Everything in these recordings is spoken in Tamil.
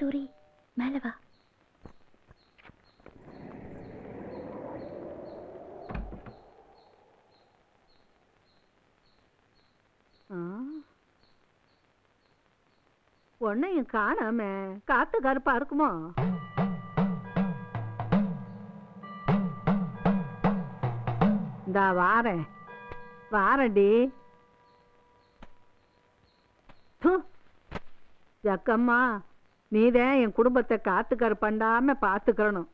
சூரி மேல வா. ஒன்னையும் காணாம காத்து கருப்பா இருக்குமோ? இந்தா வாரேன் வாரண்டி. ஜக்கம்மா, நீதான் என் குடும்பத்தை காத்து கருப்பண்டாம பாத்துக்கணும்.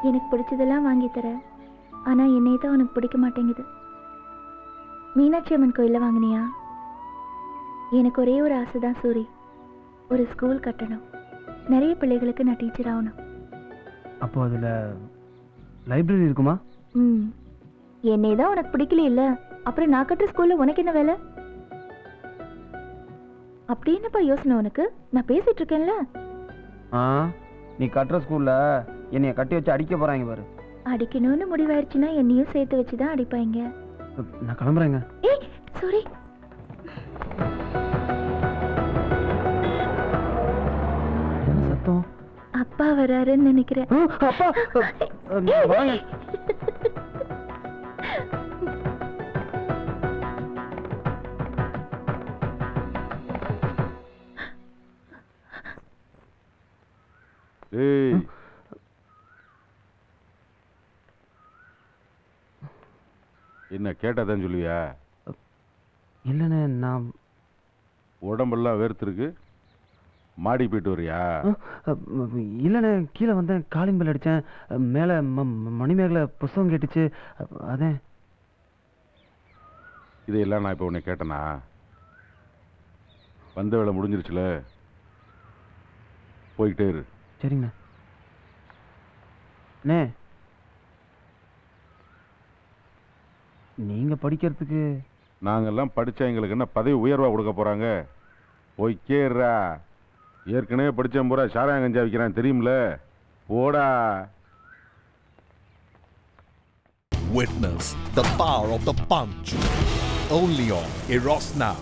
எனக்கு பிடிச்சதெல்லாம் வாங்கி தர, ஆனா என்னை தான் உனக்கு பிடிக்க மாட்டேங்குது. மீனாட்சி அம்மன் கோயில்ல வாங்கினியா? எனக்கு ஒரே ஒரு ஆசை தான் சூரி, ஒரு ஸ்கூல் கட்டணும். நிறைய பிள்ளைகளுக்கு நான் டீச்சர் ஆகணும். அப்போ அதுல லைப்ரரி இருக்குமா? என்னை தான் உனக்கு பிடிக்கல இல்ல, அப்புறம் நான் கட்டுற ஸ்கூல்ல உனக்கு என்ன வேலை? அப்படி என்னப்பா யோசனை உனக்கு? நான் பேசிட்டு இருக்கேன்ல. நீ கட்டுற ஸ்கூல்ல என்னைய கட்டி வச்சு அடிக்க போறாங்க பாரு. அடிக்கணும்னு முடிவாயிருச்சுன்னா என்னையும் சேர்த்து வச்சுதான் அடிப்பாங்க. நான் கிளம்புறேங்க. ஏய் சாரி. என்ன சத்தம்? அப்பா வராருன்னு நினைக்கிறேன். அப்பா வாங்க. ஏய், என்ன கேட்டாதான் சொல்லுவியா? இல்லண்ணே, நான் உடம்பெல்லாம் வேர்த்திருக்கு, மாடி போயிட்டு வரியா? இல்லண்ணே, கீழே வந்தேன், காலிங் பெல் அடித்தேன், மேலே மணிமேகலை புஸ்தகம் கேட்டுச்சு, அதே. இதையெல்லாம் நான் இப்போ உன்னை கேட்டேனா? வந்த வேலை முடிஞ்சிருச்சுல, போய்கிட்டே இரு. சரிங்கண்ணா. அண்ணே, நீங்க படிக்கிறதுக்கு நாங்கெல்லாம் படிச்சா எங்களுக்கு என்ன பதவி உயர்வா கொடுக்க போறாங்க? போய்க்கேறா. ஏற்கனவே படிச்ச பூரா சாராயங்கஞ்சா வைக்கிறான் தெரியும்ல, போடா. Witness the power of the punch only on Eros Now.